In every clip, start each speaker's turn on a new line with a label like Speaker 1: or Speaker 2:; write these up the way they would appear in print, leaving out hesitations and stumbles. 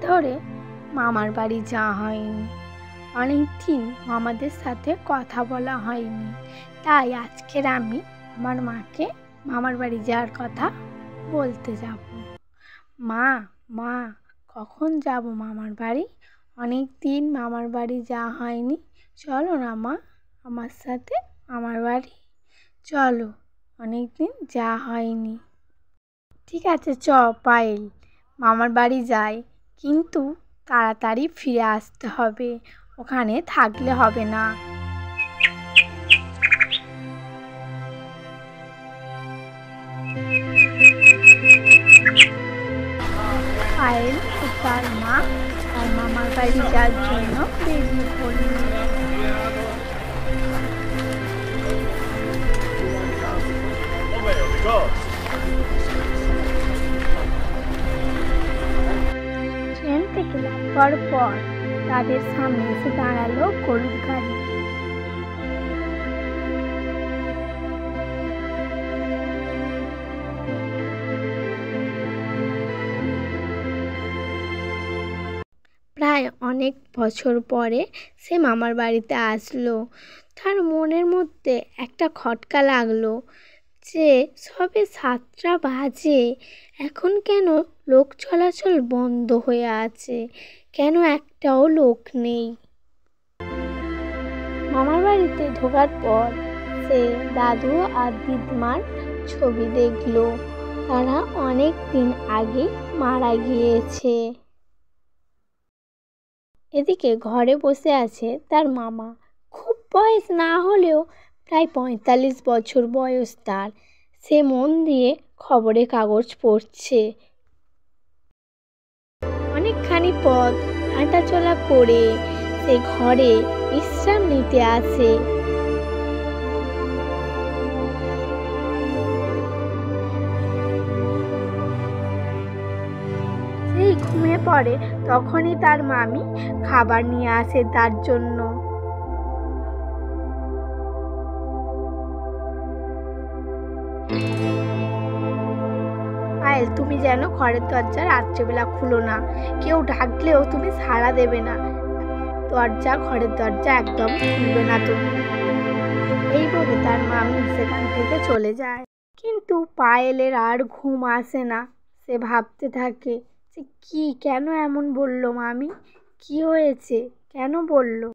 Speaker 1: ধরে মামার বাড়ি যাওয়া হয়নি। অনেক দিন মামাদের সাথে কথা বলা হয়নি, তাই আজকের আমি আমার মাকে মামার বাড়ি যাওয়ার কথা বলতে যাব। মা মা কখন যাব মামার বাড়ি? অনেক দিন মামার বাড়ি যাওয়া হয়নি, চলো না মা আমার সাথে মামার বাড়ি, চলো, অনেক দিন যাওয়া হয়নি। ঠিক আছে, চ পায়েল, মামার বাড়ি যাই, কিন্তু তাড়াতাড়ি ফিরে আসতে হবে, ওখানে থাকলে হবে না। পায়েল ও তার মা তার মামার বাড়ি যাওয়ার জন্য বেরিয়ে পড়ল। ট্রেন থেকে নামার পর তাদের সামনে এসে দাঁড়ালো গরুর গাড়ি। প্রায় অনেক বছর পরে সে মামার বাড়িতে আসলো। তার মনের মধ্যে একটা খটকা লাগলো যে সবে 7টা বাজে, এখন কেন লোক চলাচল বন্ধ হয়ে আছে, কেন একটাও লোক নেই। মামার বাড়িতে ঢোকার পর সে দাদু আর দিদিমার ছবি দেখলো। তারা অনেক দিন আগে মারা গিয়েছে। এদিকে ঘরে বসে আছে তার মামা। খুব বয়স না হলেও প্রায় 45 বছর বয়স তার। সে মন দিয়ে খবরের কাগজ পড়ছে। অনেকখানি পথ হাঁটাচলা করে সে ঘরে বিশ্রাম নিতে আসে। সেই ঘুমিয়ে পড়ে, তখনই তার মামি খাবার নিয়ে আসে তার জন্য। পায়েল, তুমি যেন ঘরের দরজা রাত্রেবেলা খুলো না, কেউ ডাকলেও তুমি সাড়া দেবে না, ঘরের দরজা একদম খুলবে না তুমি। এইভাবে তার মামি সেখান থেকে চলে যায়। কিন্তু পায়েলের আর ঘুম আসে না। সে ভাবতে থাকে যে কেন এমন বললো মামি, কি হয়েছে, কেন বললো।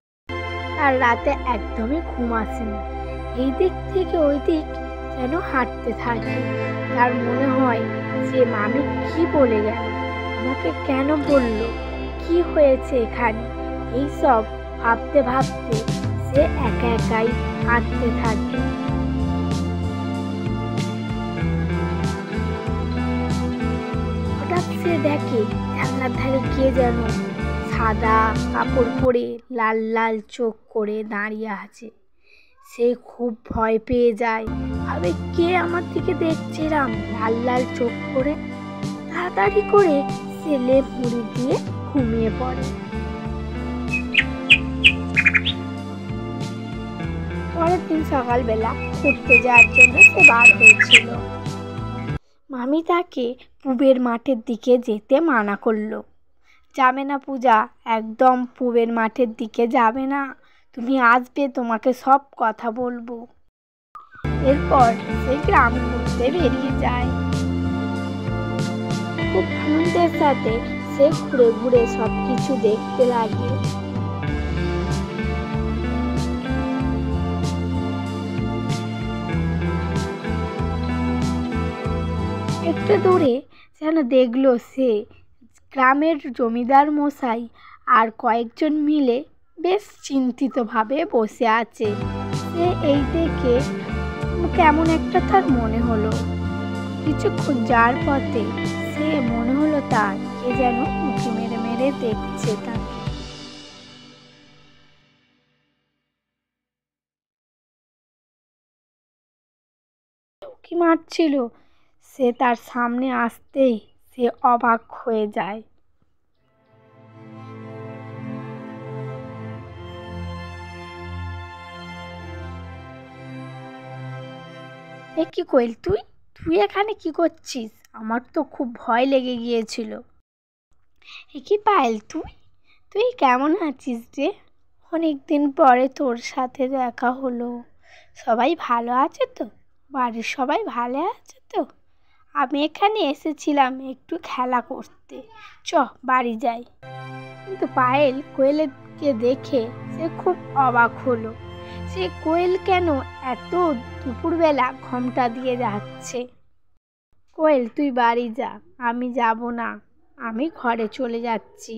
Speaker 1: তার রাতে একদমই ঘুম আসে না। এই দিক থেকে ওই দিক যেন হাঁটতে থাকে। তার মনে হয় যে মামি কি বলে গেল, আমাকে কেন বলল, কি হয়েছে এখানে। এইসব ভাবতে ভাবতে সে একা একাই হাঁটতে থাকে। হঠাৎ সে দেখে জানলার ধারে কে যেন সাদা কাপড় পরে লাল লাল চোখ করে দাঁড়িয়ে আছে। সে খুব ভয় পেয়ে যায়, ভাবে কে আমার দিকে দেখছে এরম লাল লাল চোখ করে। তাড়াতাড়ি করে সে লেপ মুড়ি দিয়ে ঘুমিয়ে পড়ে। পরের দিন সকালবেলা ঘুরতে যাওয়ার জন্য সে বার হয়েছিল। মামি তাকে পুবের মাঠের দিকে যেতে মানা করলো। যাবে না পূজা, একদম পুবের মাঠের দিকে যাবে না, তুমি আসবে, তোমাকে সব কথা বলবো। এরপর সে গ্রাম ঘুরতে বেরিয়ে যায়। খুব আনন্দের সাথে সে ঘুরে ঘুরে সবকিছু দেখতে লাগে। একটু দূরে যেন দেখলো সে গ্রামের জমিদার মশাই আর কয়েকজন মিলে বেশ চিন্তিতভাবে বসে আছে। সে এই দেখে কেমন একটা তার মনে হলো। কিছুক্ষণ যাওয়ার পথে সে মনে হলো তার কে যেন উঁকি মেরে মেরে দেখছে তাকে। উঁকি মারছিল। সে তার সামনে আসতেই সে অবাক হয়ে যায়। এ কি কোয়েল, তুই এখানে কি করছিস? আমার তো খুব ভয় লেগে গিয়েছিল। কি পায়েল, তুই তুই কেমন আছিস রে? অনেক দিন পরে তোর সাথে দেখা হলো। সবাই ভালো আছে তো? বাড়ির সবাই ভালো আছে তো? আমি এখানে এসেছিলাম একটু খেলা করতে। চ বাড়ি যাই। কিন্তু পায়েল কোয়েলকে দেখে সে খুব অবাক হলো। সে কোয়েল কেন এত দুপুরবেলা ঘোমটা দিয়ে যাচ্ছে? কোয়েল, তুই বাড়ি যা, আমি যাব না। আমি ঘরে চলে যাচ্ছি।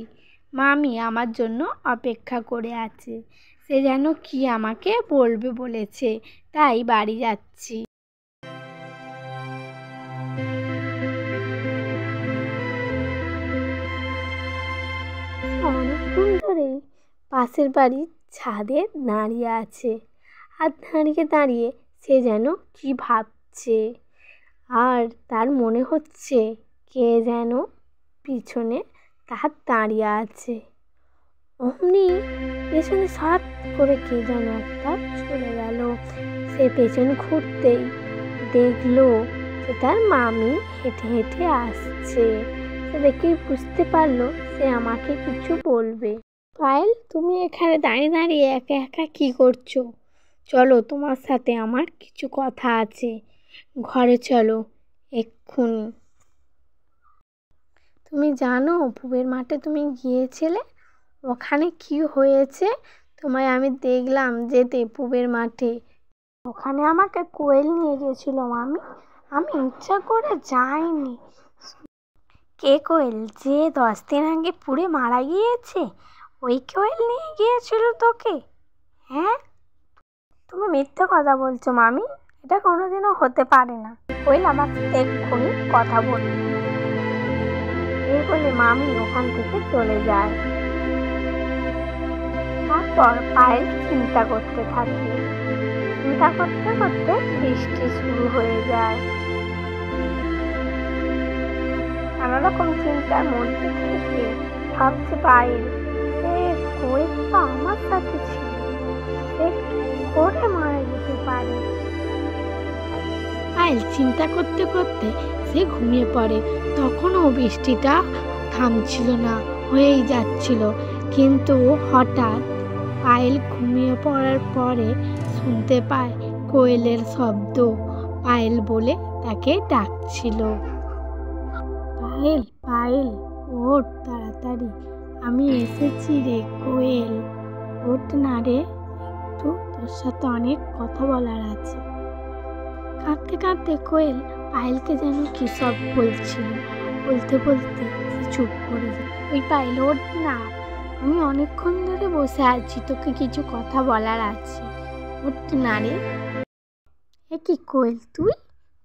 Speaker 1: মামি আমার জন্য অপেক্ষা করে আছে। সে যেন কি আমাকে বলবে বলেছে, তাই বাড়ি যাচ্ছি। অনেকক্ষণ ধরে পাশের বাড়ির ছাদে দাঁড়িয়ে আছে, আর দাঁড়িয়ে দাঁড়িয়ে সে যেন কি ভাবছে। আর তার মনে হচ্ছে কে যেন পিছনে তার দাঁড়িয়ে আছে। অমনি পেছনে সাত করে কে যেন একটা চলে গেল। সে পেছন ঘুরতেই দেখলো যে তার মামি হেঁটে হেঁটে আসছে। সে দেখেই বুঝতে পারলো সে আমাকে কিছু বলবে। পায়েল, তুমি এখানে দাঁড়িয়ে দাঁড়িয়ে একা একা কি করছো? চলো, তোমার সাথে আমার কিছু কথা আছে। ঘরে চলো এক্ষুনি। তুমি জানো পুবের মাঠে তুমি গিয়েছিলে, ওখানে কি হয়েছে? তোমায় আমি দেখলাম যেতে পুবের মাঠে। ওখানে আমাকে কোয়েল নিয়ে গিয়েছিল মামি, আমি ইচ্ছা করে যাইনি। কে কোয়েল যে 10 দিন আগে পুড়ে মারা গিয়েছে? ওই কোয়েল নিয়ে গিয়েছিল তোকে? হ্যাঁ, তুমি মিথ্যে কথা বলছো মামি। এটা কোনোদিনও হতে পারে না। কোয়েল আমার সাথে এক্ষুনি কথা বল। এই বলে মামি ওখান থেকে চলে যায়। তারপর পায়েল চিন্তা করতে থাকে। চিন্তা করতে করতে বৃষ্টি শুরু হয়ে যায়। নানা রকম চিন্তার মধ্যে থেকে ভাবছে পায়েল, কোয়েল তো আমার সাথে ছিল, সে করে মারা যেতে পারে। পায়েল চিন্তা করতে করতে সে ঘুমিয়ে পড়ে। তখনও বৃষ্টিটা থামছিল না, হয়েই যাচ্ছিল। কিন্তু হঠাৎ পায়েল ঘুমিয়ে পড়ার পরে শুনতে পায় কোয়েলের শব্দ। পায়েল বলে তাকে ডাকছিল। পায়েল, পায়েল, ওঠ তাড়াতাড়ি, আমি এসেছি রে কোয়েল। ওঠ না রে, একটু তোর সাথে অনেক কথা বলার আছে। কাঁদতে কাঁদতে কোয়েল পায়েলকে যেন কি সব বলছিল। বলতে বলতে সে চুপ করে যায়। ওই পায়েল, ওঠ না, আমি অনেকক্ষণ ধরে বসে আছি, তোকে কিছু কথা বলার আছে। ওঠ না রে। এ কি কোয়েল, তুই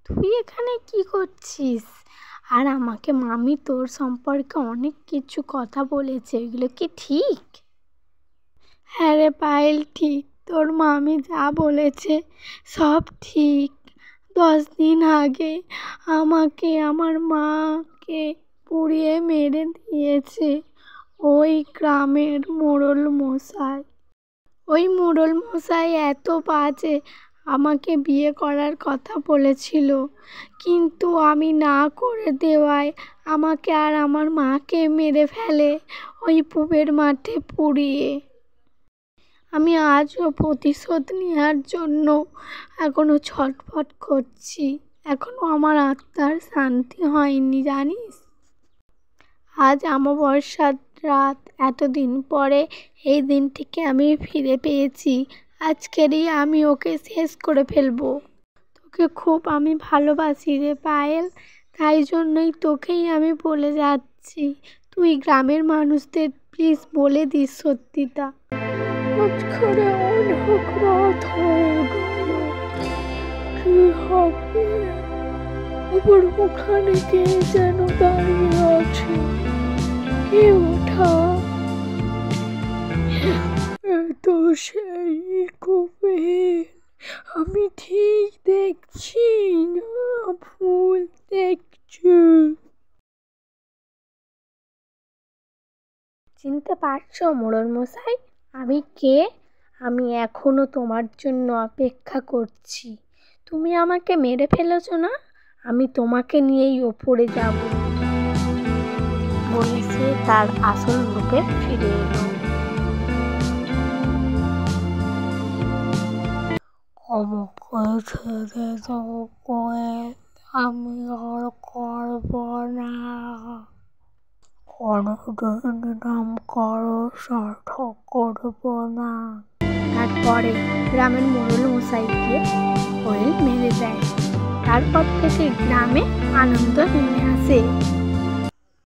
Speaker 1: তুই এখানে কি করছিস? আর আমাকে মামি তোর সম্পর্কে অনেক কিছু কথা বলেছে, এগুলো কি ঠিক? হ্যাঁ রে পায়েল, ঠিক। তোর মামি যা বলেছে সব ঠিক। 10 দিন আগে আমাকে আমার মাকে পুড়িয়ে মেরে দিয়েছে ওই গ্রামের মোড়ল মশাই। ওই মোড়ল মশাই এত বাজে, আমাকে বিয়ে করার কথা বলেছিল, কিন্তু আমি না করে দেওয়ায় আমাকে আর আমার মাকে মেরে ফেলে ওই পুবের মাঠে পুড়িয়ে। আমি আজও প্রতিশোধ নেওয়ার জন্য এখনো ছটফট করছি। এখনো আমার আত্মার শান্তি হয়নি, জানিস? আজ অমাবস্যার রাত, এতদিন পরে এই দিনটিকে আমি ফিরে পেয়েছি। আজকেরই আমি ওকে শেষ করে ফেলবো। তোকে খুব আমি ভালোবাসি রে পায়েল, তাই জন্যই তোকেই আমি বলে যাচ্ছি। তুই গ্রামের মানুষদের প্লিজ বলে দিস সত্যিটা। মাঝখানে অনেক রাত হয়ে গেল, কি হবে? আবার ওখানে কে যেন দাঁড়িয়ে আছে, কে ওঠা? তো সেই কোয়েল, আমি ঠিক দেখছি না ভুল দেখছি? চিনতে পারছো মোড়ল মশাই আমি কে? আমি এখনো তোমার জন্য অপেক্ষা করছি। তুমি আমাকে মেরে ফেলেছো না, আমি তোমাকে নিয়েই ওপরে যাব। বলে সে তার আসল রূপে ফিরে এলো। আমাকে ছেড়ে দাও কোয়েল, আমি আর করবো না, কোনোদিন নাম কারো স্বার্থ করবো না। তারপরে গ্রামের মোড়ল মশাইকে কোয়েল মেরে দেয়। তারপর থেকে গ্রামে আনন্দ নেমে আসে।